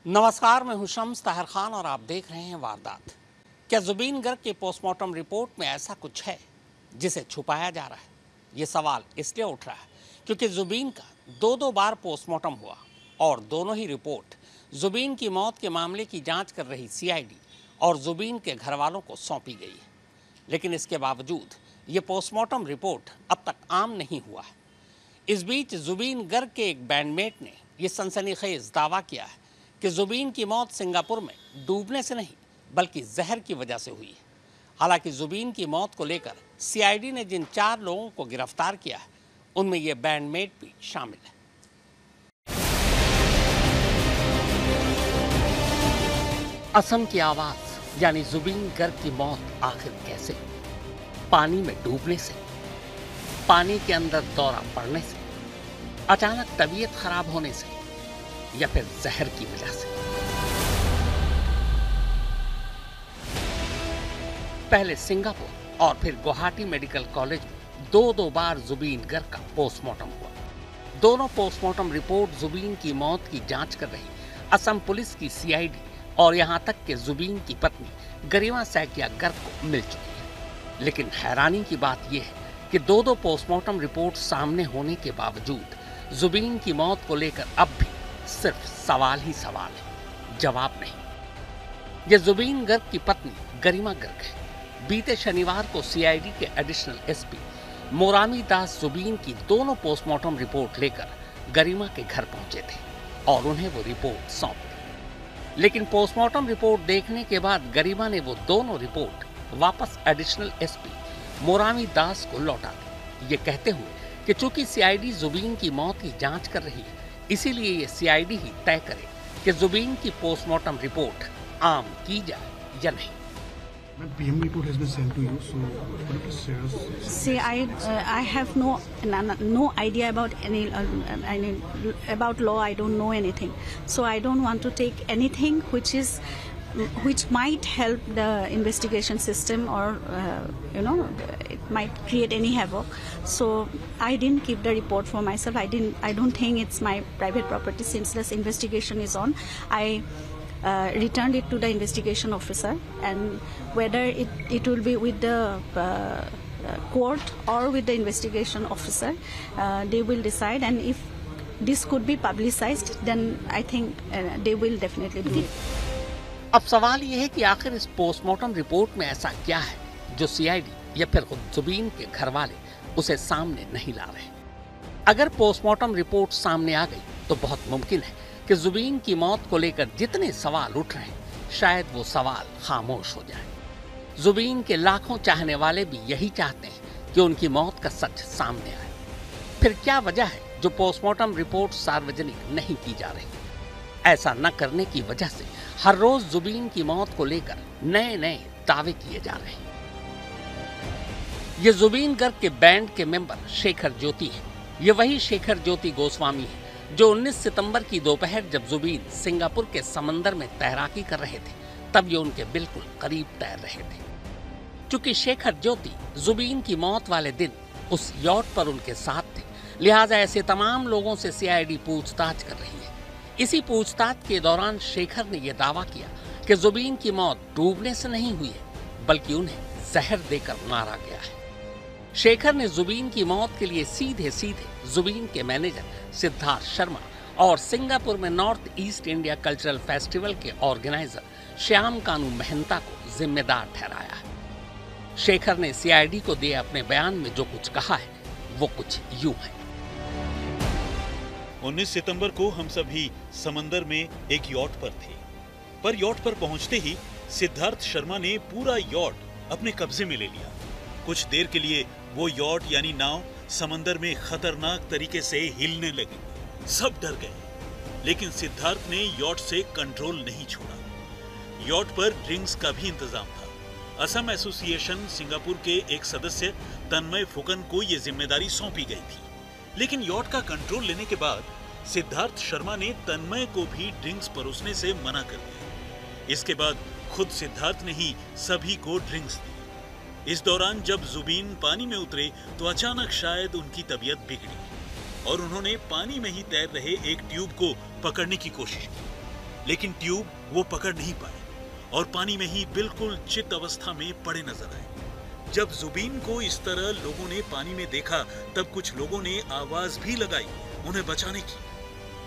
नमस्कार, मैं हूं शम्स ताहिर खान और आप देख रहे हैं वारदात। क्या जुबीन गर्ग के पोस्टमार्टम रिपोर्ट में ऐसा कुछ है जिसे छुपाया जा रहा है? ये सवाल इसलिए उठ रहा है क्योंकि जुबीन का दो बार पोस्टमार्टम हुआ और दोनों ही रिपोर्ट जुबीन की मौत के मामले की जांच कर रही सीआईडी और जुबीन के घर वालों को सौंपी गई है। लेकिन इसके बावजूद ये पोस्टमार्टम रिपोर्ट अब तक आम नहीं हुआ है। इस बीच जुबीन गर्ग के एक बैंडमेट ने यह सनसनीखेज दावा किया है कि जुबीन की मौत सिंगापुर में डूबने से नहीं बल्कि जहर की वजह से हुई है। हालांकि जुबीन की मौत को लेकर सीआईडी ने जिन 4 लोगों को गिरफ्तार किया है उनमें यह बैंडमेट भी शामिल है। असम की आवाज यानी जुबीन गर्ग की मौत आखिर कैसे? पानी में डूबने से, पानी के अंदर दौरा पड़ने से, अचानक तबीयत खराब होने से या फिर जहर की वजह से? पहले सिंगापुर और फिर गुवाहाटी मेडिकल कॉलेज में दो बार जुबीन गर्ग का पोस्टमार्टम हुआ। दोनों पोस्टमार्टम रिपोर्ट जुबीन की मौत की जांच कर रही असम पुलिस की सीआईडी और यहां तक कि जुबीन की पत्नी गरिमा सैकिया गर्ग को मिल चुकी है। लेकिन हैरानी की बात यह है कि दो पोस्टमार्टम रिपोर्ट सामने होने के बावजूद जुबीन की मौत को लेकर अब भी सिर्फ सवाल ही सवाल है, जवाब नहीं। यह जुबीन गर्ग की पत्नी गरिमा गर्ग है। बीते शनिवार को सीआईडी के एडिशनल एसपी मोरामी दास जुबीन की दोनों पोस्टमार्टम रिपोर्ट लेकर गरिमा के घर पहुंचे थे और उन्हें वो रिपोर्ट सौंप दी। लेकिन पोस्टमार्टम रिपोर्ट देखने के बाद गरिमा ने वो दोनों रिपोर्ट वापस एडिशनल एसपी मोरामी दास को लौटा दी, ये कहते हुए कि चूंकि सीआईडी जुबीन की मौत की जांच कर रही है, इसीलिए ये सीआईडी ही तय करे कि जुबीन की पोस्टमार्टम रिपोर्ट आम की जाए या नहीं। PM report has been sent to you, so could you please share us? See, I have no idea about any about law. I don't know anything, so I don't want to take anything which might help the investigation system or it might create any havoc. So I didn't keep the report for myself. I don't think it's my private property since this investigation is on. I returned it to the investigation officer, and whether it will be with the court or with the investigation officer, they will decide, and if this could be publicized, then I think they will definitely do it. अब सवाल यह है कि आखिर इस postmortem report में ऐसा क्या है जो सीआईडी या फिर खुद जुबीन के घर वाले उसे सामने नहीं ला रहे। अगर पोस्टमार्टम रिपोर्ट सामने आ गई तो बहुत मुमकिन है कि जुबीन की मौत को लेकर जितने सवाल उठ रहे हैं शायद वो सवाल खामोश हो जाए। जुबीन के लाखों चाहने वाले भी यही चाहते हैं कि उनकी मौत का सच सामने आए। फिर क्या वजह है जो पोस्टमार्टम रिपोर्ट सार्वजनिक नहीं की जा रही? ऐसा न करने की वजह से हर रोज जुबीन की मौत को लेकर नए दावे किए जा रहे हैं। ये जुबीन गर्ग के बैंड के मेंबर शेखर ज्योति है। ये वही शेखर ज्योति गोस्वामी है जो 19 सितंबर की दोपहर जब जुबीन सिंगापुर के समंदर में तैराकी कर रहे थे तब ये उनके बिल्कुल करीब तैर रहे थे। चूंकि शेखर ज्योति जुबीन की मौत वाले दिन उस यॉट पर उनके साथ थे, लिहाजा ऐसे तमाम लोगों से सीआईडी पूछताछ कर रही है। इसी पूछताछ के दौरान शेखर ने यह दावा किया कि जुबीन की मौत डूबने से नहीं हुई है बल्कि उन्हें जहर देकर मारा गया है। शेखर ने जुबीन की मौत के लिए सीधे जुबीन के मैनेजर सिद्धार्थ शर्मा और सिंगापुर में north east India cultural festival के ऑर्गेनाइजर श्याम कानू महंता को जिम्मेदार ठहराया है। शेखर ने सीआईडी को दिए अपने बयान में जो कुछ कहा है वो कुछ यूं है। 19 सितंबर को हम सभी समंदर में एक यॉट पर थे, पर यॉट पर पहुंचते ही सिद्धार्थ शर्मा ने पूरा यॉट अपने कब्जे में ले लिया। कुछ देर के लिए वो यॉट यानी नाव समंदर में खतरनाक तरीके से हिलने लगी। सब डर गए, लेकिन सिद्धार्थ ने यॉट से कंट्रोल नहीं छोड़ा। यॉट पर ड्रिंक्स का भी इंतजाम था। असम एसोसिएशन सिंगापुर के एक सदस्य तन्मय फुकन को यह जिम्मेदारी सौंपी गई थी, लेकिन यॉट का कंट्रोल लेने के बाद सिद्धार्थ शर्मा ने तन्मय को भी ड्रिंक्स परोसने से मना कर दिया। इसके बाद खुद सिद्धार्थ ने ही सभी को ड्रिंक्स दी। इस दौरान जब जुबीन पानी में उतरे तो अचानक शायद उनकी तबीयत बिगड़ी और उन्होंने पानी में ही तैर रहे एक ट्यूब को पकड़ने की कोशिश की। लेकिन ट्यूब वो पकड़ नहीं पाए और पानी में ही बिल्कुल चित अवस्था में पड़े नजर आए। जब जुबीन को इस तरह लोगों ने पानी में देखा तब कुछ लोगों ने आवाज भी लगाई उन्हें बचाने की,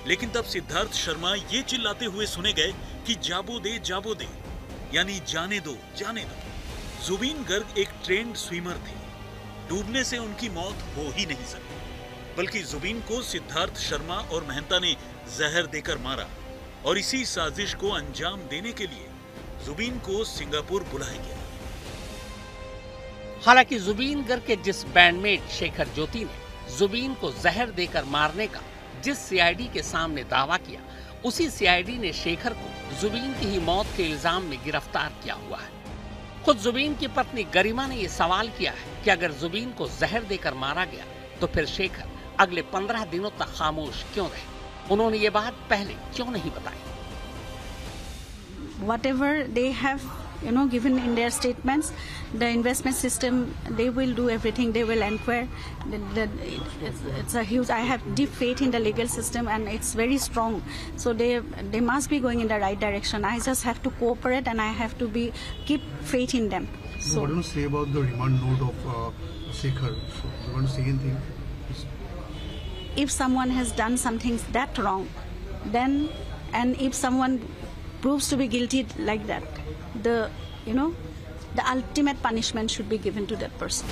लेकिन तब सिद्धार्थ शर्मा ये चिल्लाते हुए सुने गए कि जाबो दे, यानी जाने दो जाने दो। जुबीन गर्ग एक ट्रेंड स्विमर थे, डूबने से उनकी मौत हो ही नहीं सकती, बल्कि जुबीन को सिद्धार्थ शर्मा और मेहता ने जहर देकर मारा और इसी साजिश को अंजाम देने के लिए जुबीन को सिंगापुर बुलाया गया। हालांकि जुबीन गर्ग के जिस बैंडमेट शेखर ज्योति ने जुबीन को जहर देकर मारने का जिस सीआईडी के सामने दावा किया, उसी सीआईडी ने शेखर को जुबीन की ही मौत के इल्जाम में गिरफ्तार किया हुआ है। खुद जुबीन की पत्नी गरिमा ने यह सवाल किया है कि अगर जुबीन को जहर देकर मारा गया तो फिर शेखर अगले 15 दिनों तक खामोश क्यों रहे? उन्होंने ये बात पहले क्यों नहीं बताई? Whatever they have, given in their statements, the investment system, they will do everything. They will inquire. It's a huge. I have deep faith in the legal system, and it's very strong. So they must be going in the right direction. I just have to cooperate, and I have to keep faith in them. So what do you say about the remand note of Shekhar? So you want to say anything? If someone has done something that wrong, then, and if someone proves to be guilty like that, the ultimate punishment should be given to that person.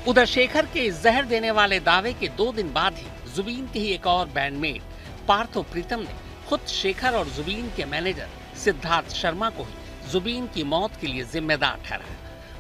उधर शेखर के इस जहर देने वाले दावे के 2 दिन बाद ही जुबीन के ही एक और बैंडमेट पार्थो प्रीतम ने खुद शेखर और जुबीन के मैनेजर सिद्धार्थ शर्मा को ही जुबीन की मौत के लिए जिम्मेदार ठहराया।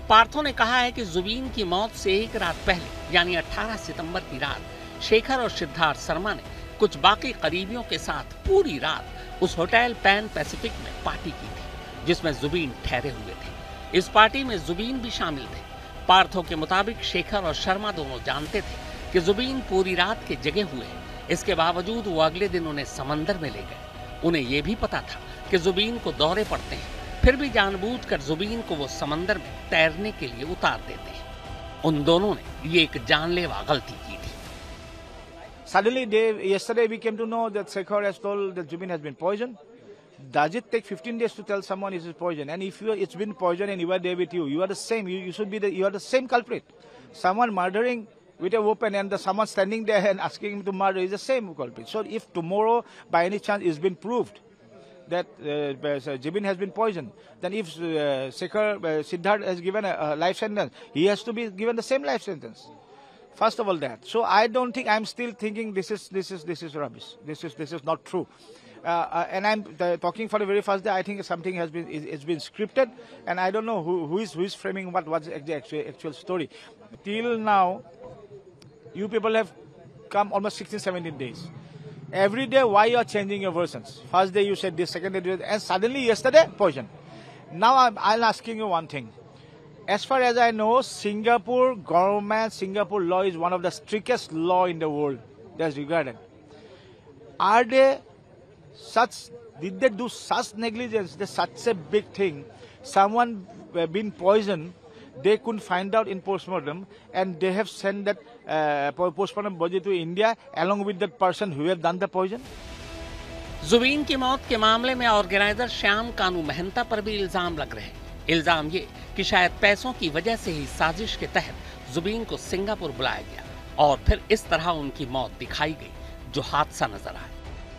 पार्थो ने कहा है कि जुबीन की मौत से एक रात पहले यानी 18 सितंबर की रात शेखर और सिद्धार्थ शर्मा ने कुछ बाकी करीबियों के साथ पूरी रात उस होटल पैन पैसिफिक में पार्टी की थी जिसमें जुबीन ठहरे हुए थे। इस पार्टी में जुबीन भी शामिल थे। पार्थो के मुताबिक शेखर और शर्मा दोनों जानते थे कि जुबीन पूरी रात के जगे हुए हैं। इसके बावजूद वो अगले दिन उन्हें समंदर में ले गए। उन्हें ये भी पता था कि जुबीन को दौरे पड़ते हैं, फिर भी जानबूझकर जुबीन को वो समंदर में तैरने के लिए उतार देते हैं। उन दोनों ने ये एक जानलेवा गलती की थी। Suddenly, yesterday we came to know that Shekhar has told that Zubin has been poisoned. Does it take 15 days to tell someone it is poison? And if it's been poisoned and you are there with you, you are the same. You should be you are the same culprit. Someone murdering with a weapon and someone standing there and asking him to murder is the same culprit. So if tomorrow by any chance it's been proved that Zubin has been poisoned, then if Shekhar Siddharth has given a life sentence, he has to be given the same life sentence. First of all, that. So I don't think, I'm still thinking this is rubbish. This is not true. And I'm talking for the very first day. I think something has been it's been scripted, and I don't know who is framing what's the actual story. Till now, you people have come almost 16-17 days. Every day, why you are changing your versions? First day you said this, second day, and suddenly yesterday poison. Now I'm asking you one thing. As far as I know, Singapore government, Singapore law is one of the strictest law in the world that's regarded. Are they did they do such negligence, such a big thing? Someone been poisoned, they couldn't find out in postmortem, and they have sent that postmortem body to India along with that person who have done the poison? Jubin की मौत के मामले में organiser Shyam कानू मेहता पर भी इल्जाम लग रहे हैं। इल्जाम ये कि शायद पैसों की वजह से ही साजिश के तहत जुबीन को सिंगापुर बुलाया गया और फिर इस तरह उनकी मौत दिखाई गई जो हादसा नजर आया।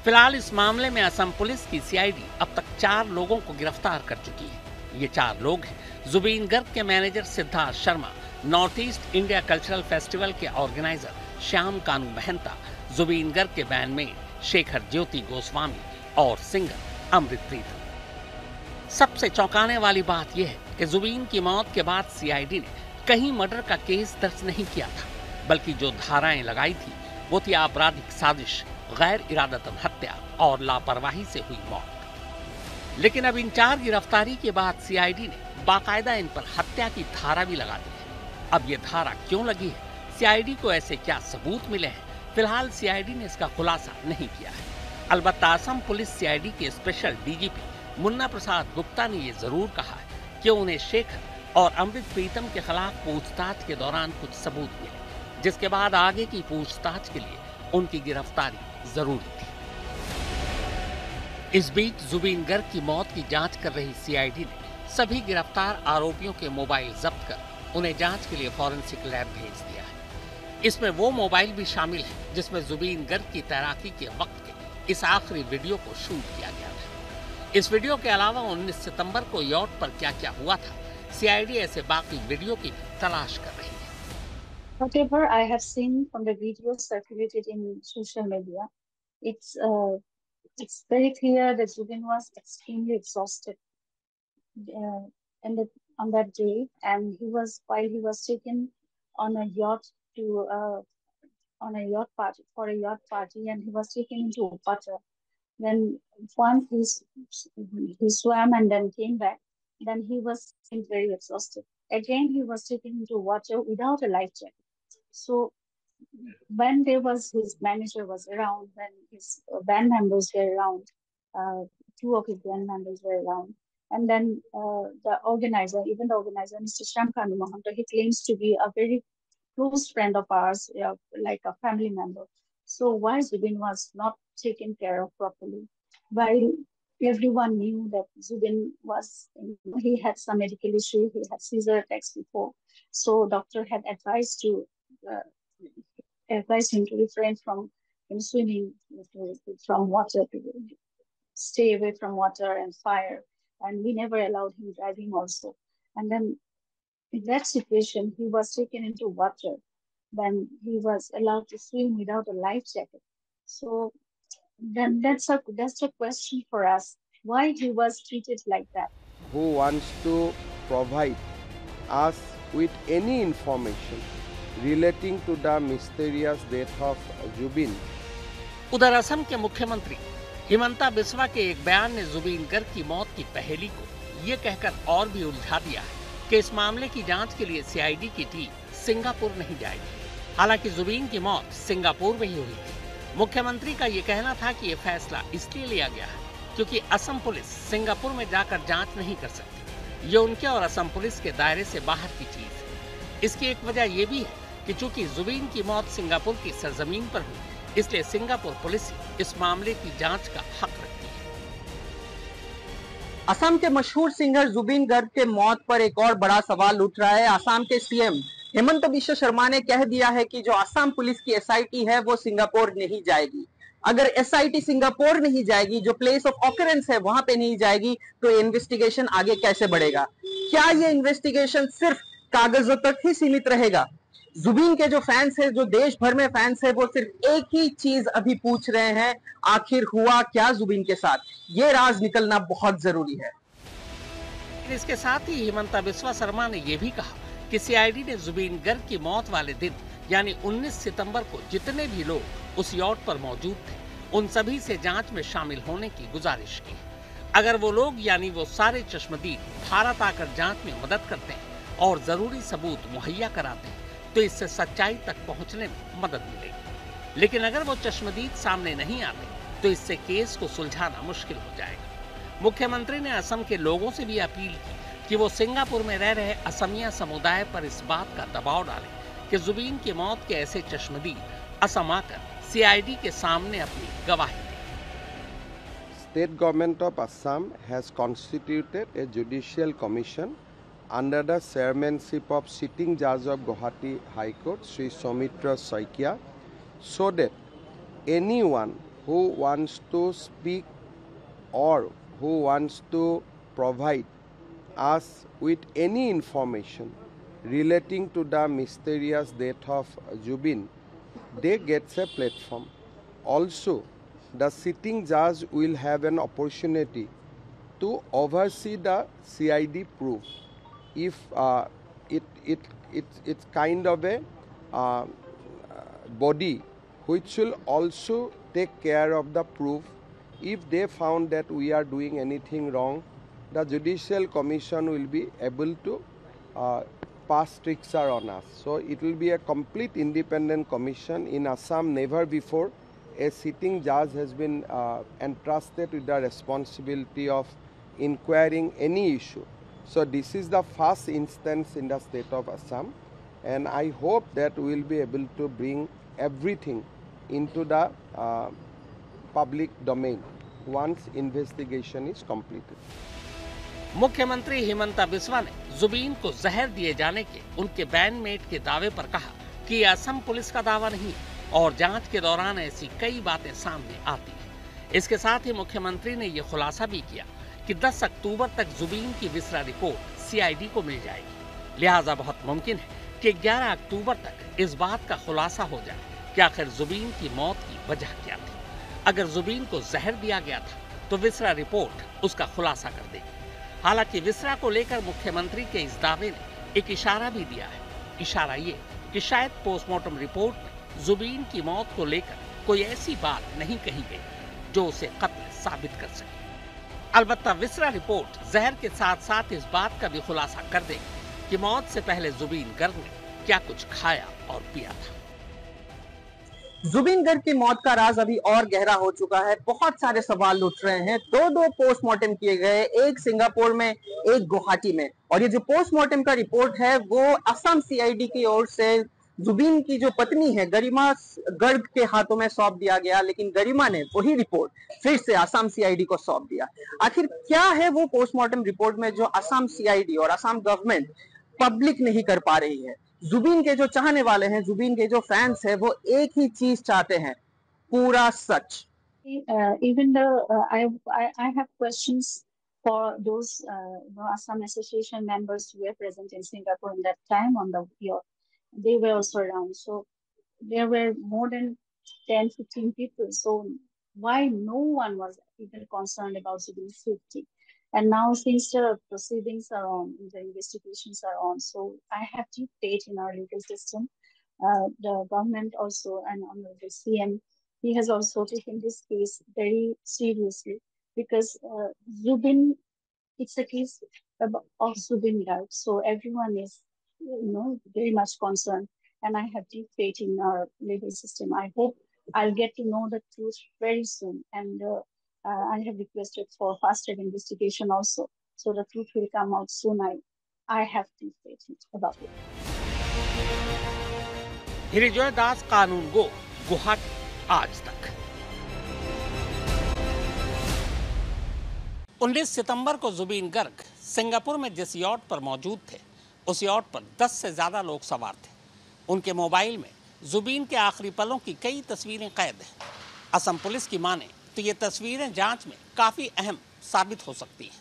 फिलहाल इस मामले में असम पुलिस की सीआईडी अब तक 4 लोगों को गिरफ्तार कर चुकी है। ये 4 लोग हैं जुबीन गर्ग के manager Siddharth Sharma, north east India cultural festival के ऑर्गेनाइजर श्याम कानू मेहता, जुबीन गर्ग के बैंडमेट शेखर ज्योति गोस्वामी और सिंगर अमृत प्रीतम। सबसे चौंकाने वाली बात यह है कि जुबीन की मौत के बाद सीआईडी ने कहीं मर्डर का केस दर्ज नहीं किया था, बल्कि जो धाराएं लगाई थी वो थी आपराधिक साजिश, गैर इरादतन हत्या और लापरवाही से हुई मौत। लेकिन अब इन 4 गिरफ्तारी के बाद सीआईडी ने बाकायदा इन पर हत्या की धारा भी लगा दी है। अब ये धारा क्यों लगी है, सीआईडी को ऐसे क्या सबूत मिले हैं, फिलहाल सीआईडी ने इसका खुलासा नहीं किया है। अलबत्ता असम पुलिस सीआईडी के स्पेशल डीजीपी मुन्ना प्रसाद गुप्ता ने यह जरूर कहा है कि उन्हें शेखर और अमृत प्रीतम के खिलाफ पूछताछ के दौरान कुछ सबूत मिले, जिसके बाद आगे की पूछताछ के लिए उनकी गिरफ्तारी जरूरी थी। इस बीच जुबीन गर्ग की मौत की जांच कर रही सीआईडी ने सभी गिरफ्तार आरोपियों के मोबाइल जब्त कर उन्हें जांच के लिए फॉरेंसिक लैब भेज दिया है। इसमें वो मोबाइल भी शामिल है जिसमें जुबीन गर्ग की तैराकी के वक्त के इस आखिरी वीडियो को शूट किया गया था। इस वीडियो के अलावा 19 सितंबर को यॉट पर क्या क्या हुआ था, सीआईडी ऐसे बाकी वीडियो की भी तलाश कर रही है। Whatever I have seen from the videos circulated in social media, it's very clear that Zubin was extremely exhausted on that day, and while he was taken on a yacht to on a yacht party for a yacht party, and he was taken into water. Then once he swam and then came back, then he was very exhausted. Again, he was taken into water without a life jacket. So when his manager was around, when his band members were around, two of his band members were around, and then the organizer, Mr. Shamkanu Mahanta, he claims to be a very close friend of ours, like a family member. So why Zubin was not taken care of properly? While everyone knew that Zubin he had some medical issue, he had seizure attacks before. So doctor had advised him to refrain from swimming, from water, to stay away from water and fire. And we never allowed him driving also. And then in that situation, he was taken into water. Then he was allowed to swim without a life jacket. So then that's a question for us, why he was treated like that. Who wants to provide us with any information relating to the mysterious death of Zubin? उधर असम के मुख्यमंत्री हिमंता बिस्वा के एक बयान ने जुबीन गर्ग की मौत की पहेली को ये कहकर और भी उलझा दिया है कि इस मामले की जांच के लिए सीआईडी की टीम सिंगापुर नहीं जाएगी। हालांकि जुबीन की मौत सिंगापुर में ही हुई थी। मुख्यमंत्री का ये कहना था कि ये फैसला इसलिए लिया गया है क्योंकि असम पुलिस सिंगापुर में जाकर जांच नहीं कर सकती। ये उनके और असम पुलिस के दायरे से बाहर की चीज है। इसकी एक वजह यह भी है कि चूंकि जुबीन की मौत सिंगापुर की सरजमीन पर हुई, इसलिए सिंगापुर पुलिस इस मामले की जांच का हक रखती है। असम के मशहूर सिंगर जुबीन गर्ग के मौत पर एक और बड़ा सवाल उठ रहा है। असम के सीएम हेमंत बिश्व शर्मा ने कह दिया है कि जो असम पुलिस की एसआईटी है वो सिंगापुर नहीं जाएगी। अगर एसआईटी सिंगापुर नहीं जाएगी, जो प्लेस ऑफ ऑकरेंस है वहां पे नहीं जाएगी, तो इन्वेस्टिगेशन आगे कैसे बढ़ेगा? क्या ये इन्वेस्टिगेशन सिर्फ कागजों तक ही सीमित रहेगा? जुबीन के जो फैंस है, जो देश भर में फैंस है, वो सिर्फ एक ही चीज अभी पूछ रहे हैं, आखिर हुआ क्या जुबीन के साथ? ये राज निकलना बहुत जरूरी है। इसके साथ ही हिमंता बिस्वा शर्मा ने यह भी कहा कि सीआईडी ने जुबीन गर्ग की मौत वाले दिन यानी 19 सितंबर को जितने भी लोग उस यॉट पर मौजूद थे, उन सभी से जांच में शामिल होने की गुजारिश की। अगर वो लोग यानी वो सारे चश्मदीद भारत आकर जांच में मदद करते हैं और जरूरी सबूत मुहैया कराते हैं, तो इससे सच्चाई तक पहुंचने में मदद मिलेगी। लेकिन अगर वो चश्मदीद सामने नहीं आते, तो इससे केस को सुलझाना मुश्किल हो जाएगा। मुख्यमंत्री ने असम के लोगों से भी अपील की कि वो सिंगापुर में रह रहे असमिया समुदाय पर इस बात का दबाव डालें कि जुबीन की मौत के ऐसे चश्मदीद असम आकर सीआईडी के सामने अपनी गवाही दें। State government of Assam has constituted a judicial commission under the chairmanship of sitting judge of Guwahati High Court, Sri Soumitra Saikia, so that anyone who wants to speak or who wants to provide us with any information relating to the mysterious death of Zubin, they get a platform. Also, the sitting judge will have an opportunity to oversee the CID proof. If it's kind of a body which will also take care of the proof. If they found that we are doing anything wrong, the judicial commission will be able to pass stricture on us. So it will be a complete independent commission. In Assam, never before a sitting judge has been entrusted with the responsibility of inquiring any issue. So this is the first instance in the state of Assam, and I hope that we will be able to bring everything into the public domain. once investigation is completed. मुख्यमंत्री हिमंता बिस्वा ने जुबीन को जहर दिए जाने के उनके बैनमेट के दावे पर कहा कि यह असम पुलिस का दावा नहीं है और जांच के दौरान ऐसी कई बातें सामने आती हैं। इसके साथ ही मुख्यमंत्री ने यह खुलासा भी किया कि 10 अक्टूबर तक जुबीन की विसरा रिपोर्ट सीआईडी को मिल जाएगी। लिहाजा बहुत मुमकिन है कि 11 अक्टूबर तक इस बात का खुलासा हो जाए कि आखिर जुबीन की मौत की वजह क्या थी। अगर जुबीन को जहर दिया गया था तो विसरा रिपोर्ट उसका खुलासा कर देगी। हालांकि विसरा को लेकर मुख्यमंत्री के इस दावे ने एक इशारा भी दिया है। इशारा ये कि शायद पोस्टमार्टम रिपोर्ट में जुबीन की मौत को लेकर कोई ऐसी बात नहीं कही गई जो उसे कत्ल साबित कर सके। अलबत्ता विसरा रिपोर्ट जहर के साथ साथ इस बात का भी खुलासा कर देगी कि मौत से पहले जुबीन गर्ग ने क्या कुछ खाया और पिया था। जुबीन गर्ग की मौत का राज अभी और गहरा हो चुका है। बहुत सारे सवाल उठ रहे हैं। दो पोस्टमार्टम किए गए, एक सिंगापुर में, एक गुवाहाटी में, और ये जो पोस्टमार्टम का रिपोर्ट है वो असम सीआईडी की ओर से जुबीन की जो पत्नी है गरिमा गर्ग के हाथों में सौंप दिया गया, लेकिन गरिमा ने वही रिपोर्ट फिर से असम सीआईडी को सौंप दिया। आखिर क्या है वो पोस्टमार्टम रिपोर्ट में जो असम सीआईडी और असम गवर्नमेंट पब्लिक नहीं कर पा रही है? जुबीन के जो चाहने वाले हैं, जुबीन के जो फैंस हैं, वो एक ही चीज चाहते हैं, पूरा सच। Even the I have questions for those Assam Association members who were present in Singapore in that time on the yacht. They were also around, so there were more than 10-15 people. So why no one was even concerned about Zubin's safety? And now, since the proceedings are on, the investigations are on, so I have deep faith in our legal system. The government also, and Honorable CM, he has also taken this case very seriously because Zubin, it's a case of Zubin Garg. So everyone is, very much concerned, and I have deep faith in our legal system. I hope I'll get to know the truth very soon, and I have requested for faster investigation also, so the truth will come out soon. I have deep faith about it. हिरिजॉय दास, कानून गो, गुवाहाटी, आज तक। 19 सितंबर को Jubin Garg Singapore में जिस yacht पर मौजूद थे, उस यॉट पर 10 से ज्यादा लोग सवार थे। उनके मोबाइल में जुबीन के आखिरी पलों की कई तस्वीरें कैद हैं। असम पुलिस की माने तो ये तस्वीरें जांच में काफी अहम साबित हो सकती हैं।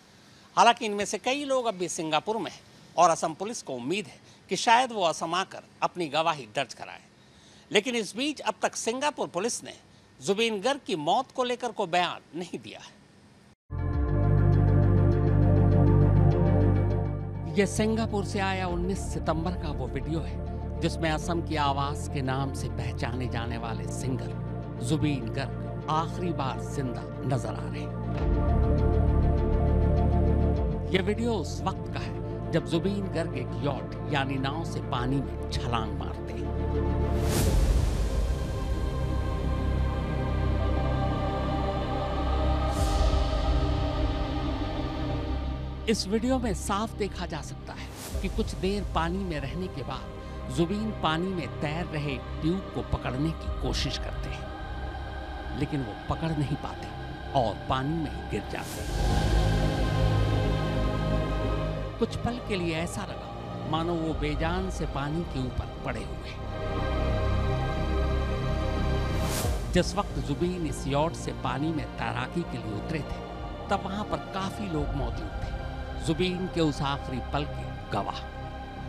हालांकि इनमें से कई लोग अब भी सिंगापुर में हैं और असम पुलिस को उम्मीद है कि शायद वो असम आकर अपनी गवाही दर्ज कराएं। लेकिन इस बीच अब तक सिंगापुर पुलिस ने जुबीन गर्ग की मौत को लेकर कोई बयान नहीं दिया है। यह सिंगापुर से आया 19 सितंबर का वो वीडियो है जिसमें असम की आवाज के नाम से पहचाने जाने वाले सिंगर जुबीन गर्ग आखिरी बार जिंदा नजर आ रहे हैं। यह वीडियो उस वक्त का है जब जुबीन गर्ग एक यॉट यानी नाव से पानी में छलांग मारते हैं। इस वीडियो में साफ देखा जा सकता है कि कुछ देर पानी में रहने के बाद जुबीन पानी में तैर रहे ट्यूब को पकड़ने की कोशिश करते हैं, लेकिन वो पकड़ नहीं पाते और पानी में ही गिर जाते हैं। कुछ पल के लिए ऐसा लगा मानो वो बेजान से पानी के ऊपर पड़े हुए। जिस वक्त जुबीन इस यॉट से पानी में तैराकी के लिए उतरे थे, तब वहां पर काफी लोग मौजूद थे, जुबीन के उस आखिरी पल के गवाह।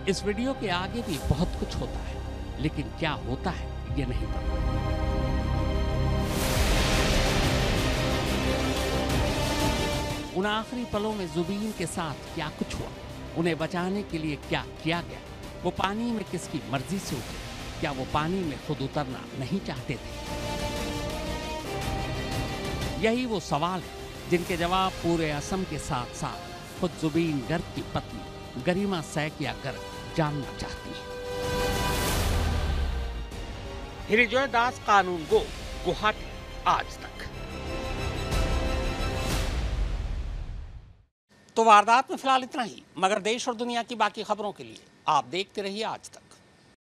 इस वीडियो के आगे भी बहुत कुछ होता है, लेकिन क्या होता है ये नहीं पता। उन आखिरी पलों में जुबीन के साथ क्या कुछ हुआ, उन्हें बचाने के लिए क्या किया गया, वो पानी में किसकी मर्जी से उतरे, क्या वो पानी में खुद उतरना नहीं चाहते थे? यही वो सवाल है जिनके जवाब पूरे असम के साथ साथ खुद जुबीन गर्ग की पत्नी गरिमा सैकिया गर्ग जानना चाहती है। हिरिजॉय दास, कानून गो, गुवाहाटी, आज तक। तो वारदात में फिलहाल इतना ही, मगर देश और दुनिया की बाकी खबरों के लिए आप देखते रहिए आज तक।